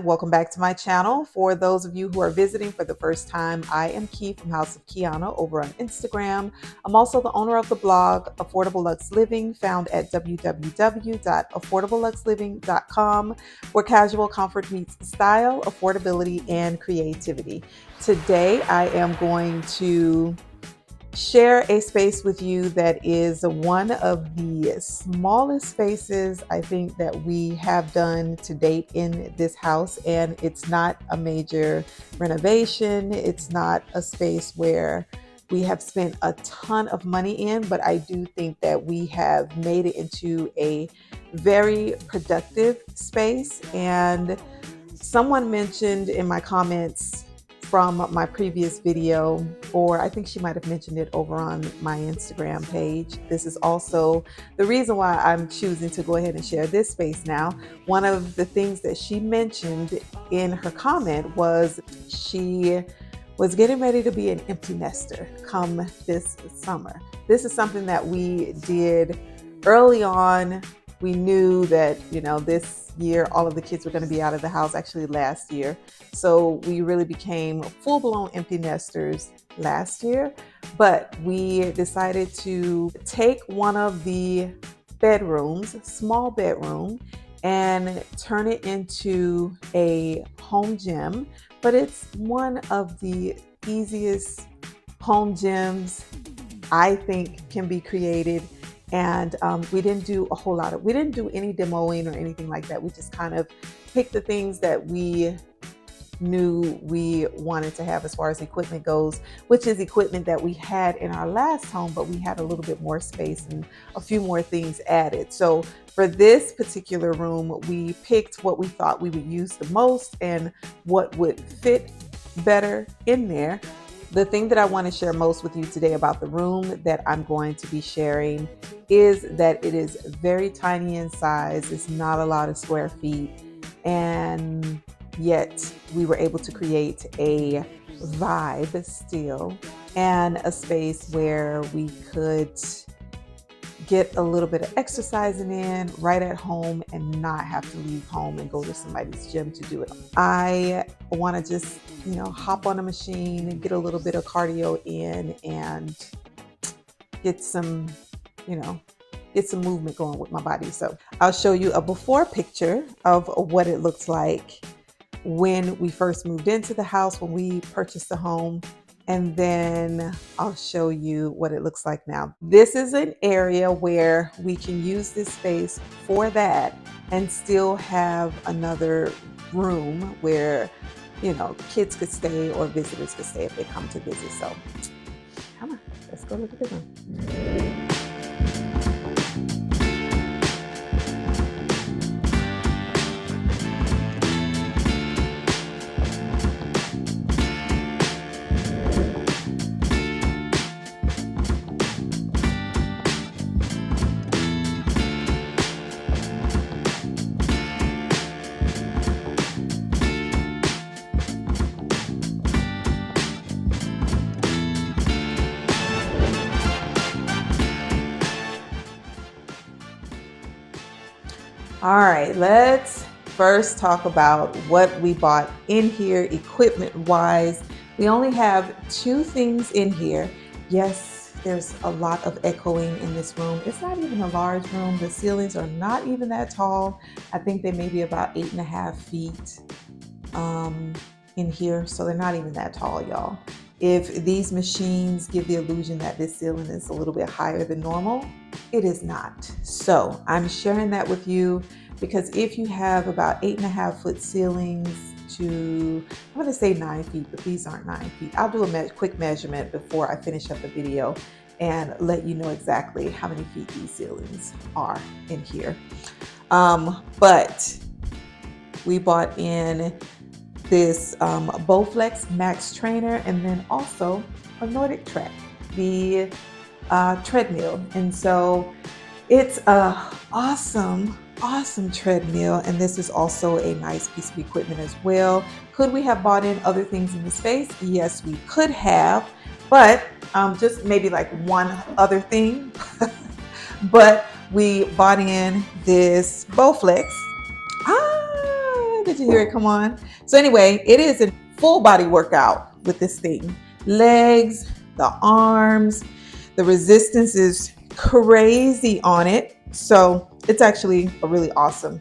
everyone, welcome back to my channel. For those of you who are visiting for the first time, I am Key from House of Kiana over on Instagram. I'm also the owner of the blog Affordable Lux Living, found at www.affordablelux.living.com, where casual comfort meets style, affordability, and creativity. Today I am going to share a space with you that is one of the smallest spaces I think that we have done to date in this house. And it's not a major renovation. It's not a space where we have spent a ton of money in, but I do think that we have made it into a very productive space. And someone mentioned in my comments from my previous video, or I think she might have mentioned it over on my Instagram page. This is also the reason why I'm choosing to go ahead and share this space now. One of the things that she mentioned in her comment was she was getting ready to be an empty nester come this summer. This is something that we did early on. We knew that, this year all of the kids were going to be out of the house, actually last year. So we really became full-blown empty nesters last year. But we decided to take one of the bedrooms, small bedroom, and turn it into a home gym. But it's one of the easiest home gyms I think can be created. And we didn't do we didn't do any demoing or anything like that. We just kind of picked the things that we knew we wanted to have as far as equipment goes, which is equipment that we had in our last home, but we had a little bit more space and a few more things added. So for this particular room, we picked what we thought we would use the most and what would fit better in there. The thing that I want to share most with you today about the room that I'm going to be sharing is that it is very tiny in size. It's not a lot of square feet. And yet we were able to create a vibe still and a space where we could get a little bit of exercising in right at home and not have to leave home and go to somebody's gym to do it. I want to just, hop on a machine and get a little bit of cardio in and get some movement going with my body. So I'll show you a before picture of what it looks like when we first moved into the house, when we purchased the home. And then I'll show you what it looks like now. This is an area where we can use this space for that and still have another room where, kids could stay or visitors could stay if they come to visit. So come on, let's go look at the room. All right, let's first talk about what we bought in here equipment wise. We only have two things in here. Yes, there's a lot of echoing in this room. It's not even a large room. The ceilings are not even that tall. I think they may be about 8.5 feet in here. So they're not even that tall, y'all. If these machines give the illusion that this ceiling is a little bit higher than normal, it is not. So I'm sharing that with you because if you have about 8.5 foot ceilings to, I'm going to say 9 feet, but these aren't 9 feet. I'll do a quick measurement before I finish up the video and let you know exactly how many feet these ceilings are in here. But we bought in this Bowflex Max Trainer and then also a Nordic Track, the treadmill. And so it's a awesome treadmill, and this is also a nice piece of equipment as well. Could we have bought in other things in the space? Yes, we could have, but just maybe like one other thing. But we bought in this Bowflex. Did you hear it come on? So anyway, it is a full body workout with this thing. Legs, the arms, the resistance is crazy on it. So it's actually a really awesome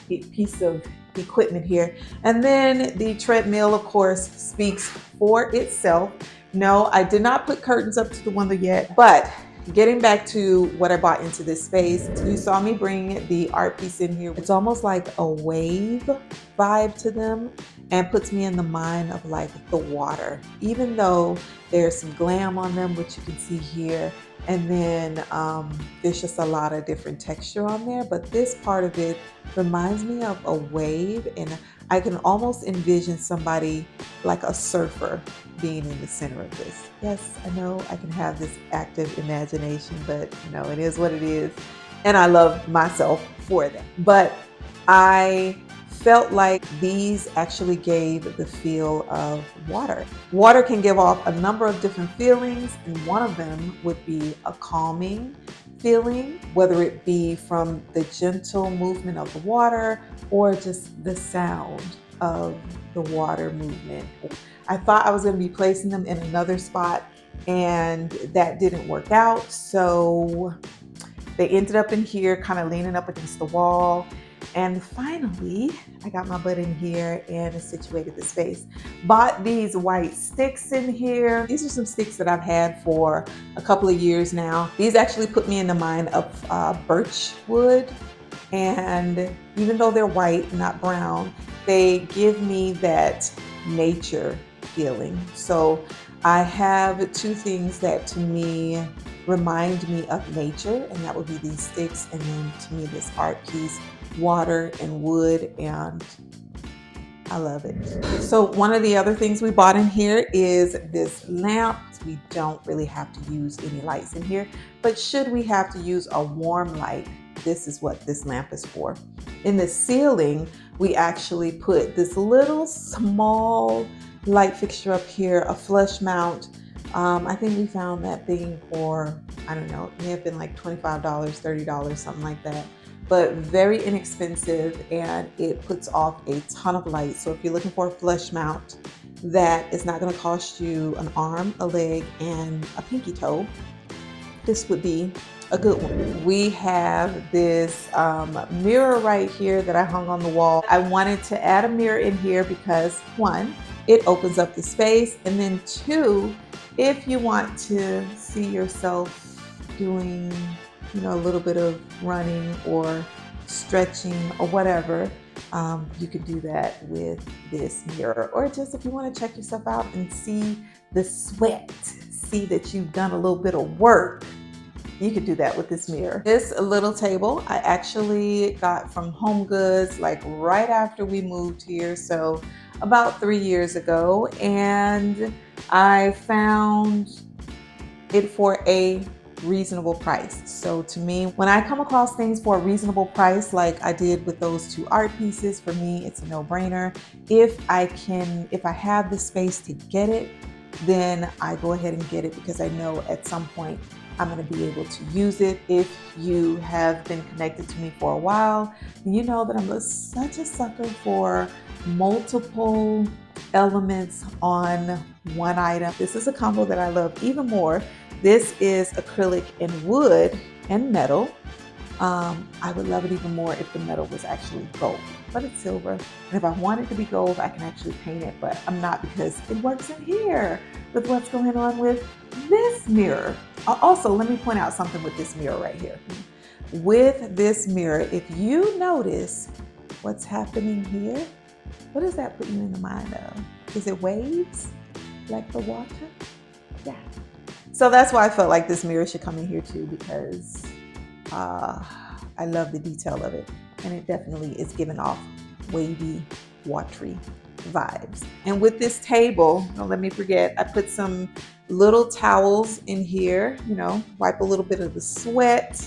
piece of equipment here. And then the treadmill, of course, speaks for itself. No, I did not put curtains up to the window yet, but getting back to what I brought into this space, you saw me bring the art piece in here. It's almost like a wave vibe to them and puts me in the mind of like the water, even though there's some glam on them, which you can see here. And then there's just a lot of different texture on there. But this part of it reminds me of a wave, and I can almost envision somebody like a surfer being in the center of this. Yes, I know I can have this active imagination, but you know, it is what it is. And I love myself for that. But I felt like these actually gave the feel of water. Water can give off a number of different feelings, and one of them would be a calming feeling, whether it be from the gentle movement of the water or just the sound of the water movement. I thought I was going to be placing them in another spot, and that didn't work out. So they ended up in here, kind of leaning up against the wall. And finally, I got my butt in here and situated the space. Bought these white sticks in here. These are some sticks that I've had for a couple of years now. These actually put me in the mind of birch wood. And even though they're white, not brown, they give me that nature feeling. So I have two things that to me remind me of nature, and that would be these sticks, and then to me this art piece, water and wood, and I love it. So one of the other things we bought in here is this lamp. We don't really have to use any lights in here, but should we have to use a warm light, this is what this lamp is for. In the ceiling, we actually put this little small light fixture up here, a flush mount. I think we found that thing for, I don't know, it may have been like $25, $30, something like that. But very inexpensive, and it puts off a ton of light. So if you're looking for a flush mount that is not going to cost you an arm, a leg, and a pinky toe, this would be a good one. We have this mirror right here that I hung on the wall. I wanted to add a mirror in here because one, it opens up the space, and then two, if you want to see yourself doing, you know, a little bit of running or stretching or whatever, you could do that with this mirror. Or just if you want to check yourself out and see the sweat, see that you've done a little bit of work, you could do that with this mirror. This little table I actually got from Home Goods like right after we moved here, so about 3 years ago, and I found it for a reasonable price. So to me, when I come across things for a reasonable price, like I did with those two art pieces, for me, it's a no-brainer. If I have the space to get it, then I go ahead and get it because I know at some point I'm going to be able to use it. If you have been connected to me for a while, you know that I'm such a sucker for multiple elements on one item. This is a combo that I love even more. This is acrylic and wood and metal. I would love it even more if the metal was actually gold, but it's silver. And if I want it to be gold, I can actually paint it, but I'm not because it works in here with what's going on with this mirror. Also, let me point out something with this mirror right here. With this mirror, if you notice what's happening here, what does that put you in the mind of? Is it waves like the water? Yeah. So that's why I felt like this mirror should come in here too, because I love the detail of it, and it definitely is giving off wavy, watery vibes. And with this table, don't let me forget, I put some little towels in here, you know, wipe a little bit of the sweat,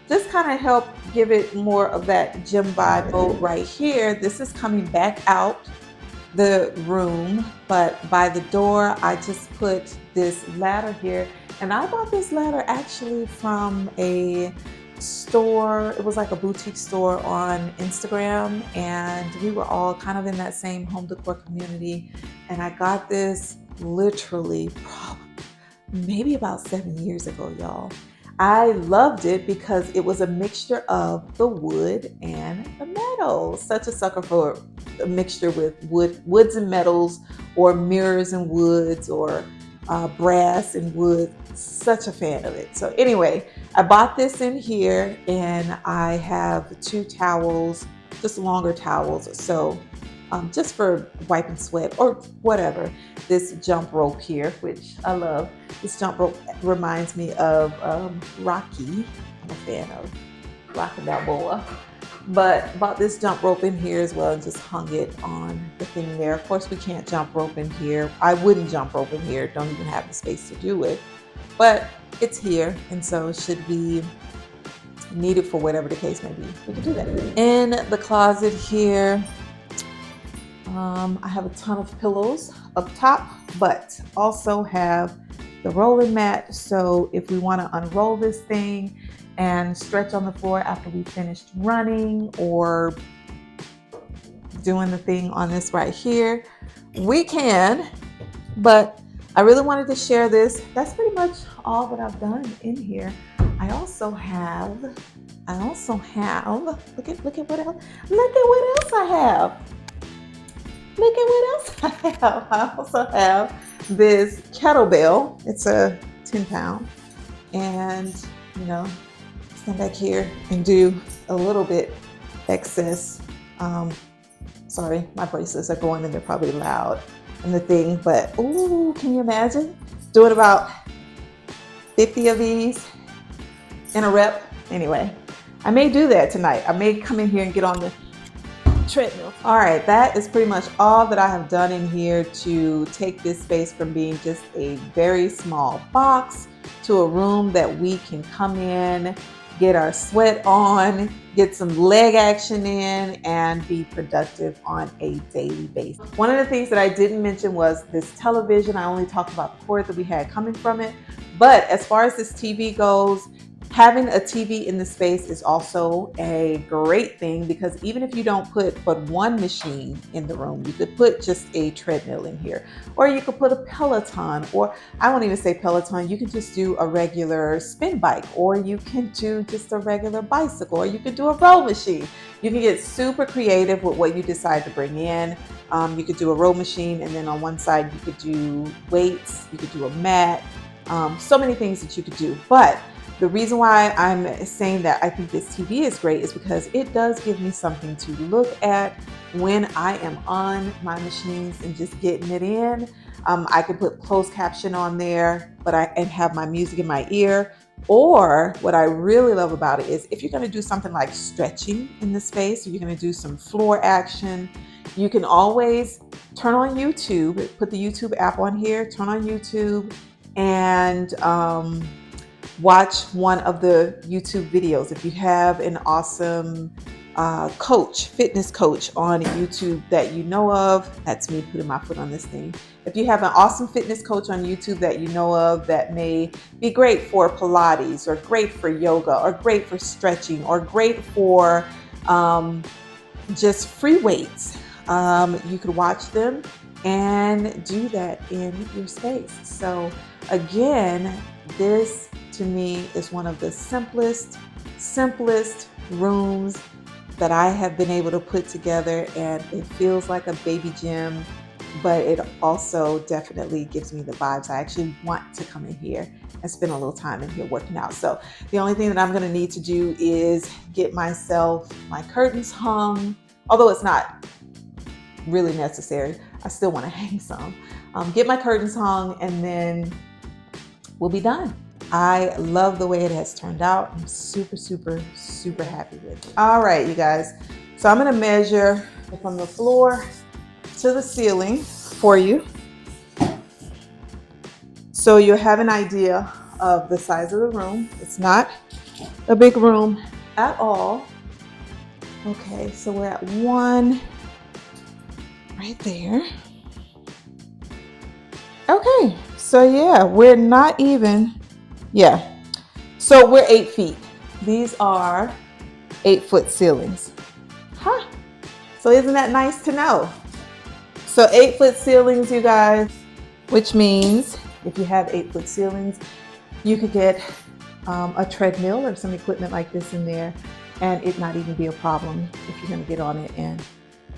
just kind of help give it more of that gym vibe. Oh, right here, this is coming back out the room, but by the door, I just put this ladder here. And I bought this ladder actually from a store. It was like a boutique store on Instagram, and we were all kind of in that same home decor community. And I got this literally probably maybe about 7 years ago, y'all. I loved it because it was a mixture of the wood and the metal. Such a sucker for a mixture with woods and metals, or mirrors and woods, or brass and wood. Such a fan of it. So anyway, I bought this in here, and I have 2 towels, just longer towels. So just for wiping sweat or whatever. This jump rope here, which I love. This jump rope reminds me of Rocky. I'm a fan of Rocky Balboa. But bought this jump rope in here as well and just hung it on the thing there. Of course, we can't jump rope in here. I wouldn't jump rope in here. Don't even have the space to do it. But it's here, and so it should be needed for whatever the case may be. We can do that. In the closet here, I have a ton of pillows up top, but also have the rolling mat. So if we want to unroll this thing and stretch on the floor after we finished running or doing the thing on this right here, we can. But I really wanted to share this. That's pretty much all that I've done in here. I also have, look at what else I have. Look at what else I have. I also have this kettlebell. It's a 10-pound. And, stand back here and do a little bit excess. Sorry, my bracelets are going and they're probably loud in the thing. But, ooh, can you imagine doing about 50 of these in a rep? Anyway, I may do that tonight. I may come in here and get on the treadmill. All right, that is pretty much all that I have done in here to take this space from being just a very small box to a room that we can come in, get our sweat on, get some leg action in, and be productive on a daily basis. One of the things that I didn't mention was this television. I only talked about the cord that we had coming from it. But as far as this TV goes, having a TV in the space is also a great thing, because even if you don't put but one machine in the room, you could put just a treadmill in here, or you could put a Peloton, or I won't even say Peloton, you can just do a regular spin bike, or you can do just a regular bicycle, or you could do a row machine. You can get super creative with what you decide to bring in. You could do a row machine, and then on one side you could do weights, you could do a mat, so many things that you could do. But the reason why I'm saying that I think this TV is great is because it does give me something to look at when I am on my machines and just getting it in. I can put closed caption on there, and have my music in my ear. Or what I really love about it is if you're going to do something like stretching in the space, or you're going to do some floor action, you can always turn on YouTube, put the YouTube app on here, turn on YouTube, and watch one of the YouTube videos. If you have an awesome fitness coach on YouTube that you know of, that's me putting my foot on this thing. If you have an awesome fitness coach on YouTube that you know of that may be great for Pilates, or great for yoga, or great for stretching, or great for just free weights, you could watch them and do that in your space. So again, this to me is one of the simplest rooms that I have been able to put together, and it feels like a baby gym, but it also definitely gives me the vibes. I actually want to come in here and spend a little time in here working out. So the only thing that I'm going to need to do is get myself my curtains hung, although it's not really necessary. I still want to hang some. Get my curtains hung, and then we'll be done. I love the way it has turned out. I'm super happy with it. All right, you guys. So I'm going to measure from the floor to the ceiling for you, so you'll have an idea of the size of the room. It's not a big room at all. Okay, so we're at 1 right there. Okay, so yeah, we're not even, so we're 8 feet. These are 8-foot ceilings. Huh. So isn't that nice to know? So 8-foot ceilings, you guys, which means if you have 8-foot ceilings, you could get a treadmill or some equipment like this in there and it not even be a problem if you're going to get on it and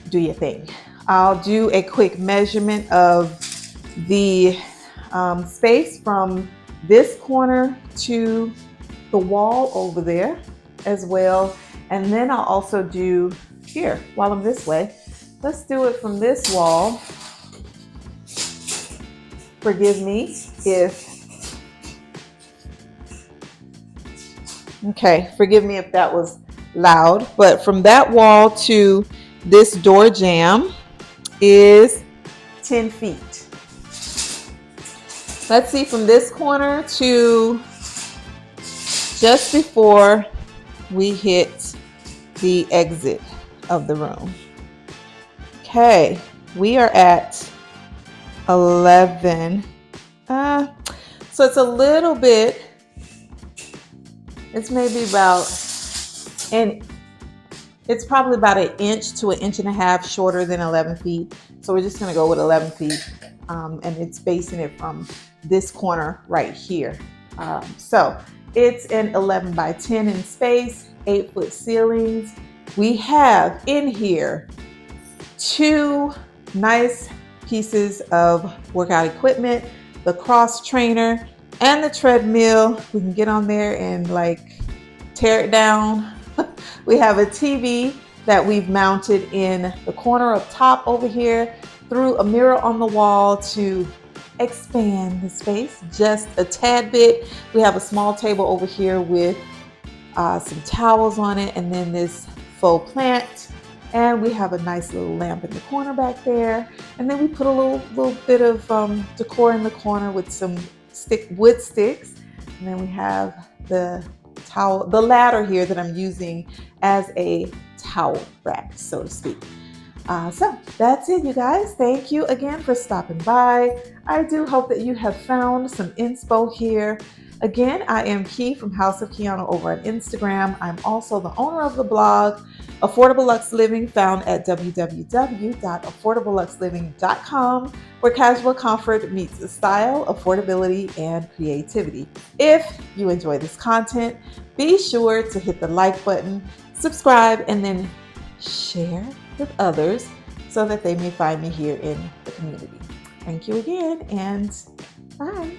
do your thing. I'll do a quick measurement of the space from this corner to the wall over there as well. And then I'll also do here while I'm this way. Let's do it from this wall. Forgive me if that was loud, but from that wall to this door jamb is 10 feet. Let's see, from this corner to just before we hit the exit of the room. Okay, we are at 11. So it's a little bit, it's maybe about, and it's probably about an inch to an inch and a half shorter than 11 feet. So we're just gonna go with 11 feet. And it's basing it from this corner right here. So it's an 11 by 10 in space, 8-foot ceilings. We have in here 2 nice pieces of workout equipment, the cross trainer and the treadmill. We can get on there and like tear it down. We have a TV that we've mounted in the corner up top over here through a mirror on the wall to expand the space just a tad bit. We have a small table over here with some towels on it, and then this faux plant, and we have a nice little lamp in the corner back there, and then we put a little bit of decor in the corner with some wood sticks, and then we have the ladder here that I'm using as a towel rack, so to speak. So that's it, you guys. Thank you again for stopping by. I do hope that you have found some inspo here. Again, I am Key from House of Kiana over on Instagram. I'm also the owner of the blog, Affordable Luxe Living, found at www.affordabluluxeliving.com, where casual comfort meets style, affordability, and creativity. If you enjoy this content, be sure to hit the like button, subscribe, and then share with others so that they may find me here in the community. Thank you again, and bye.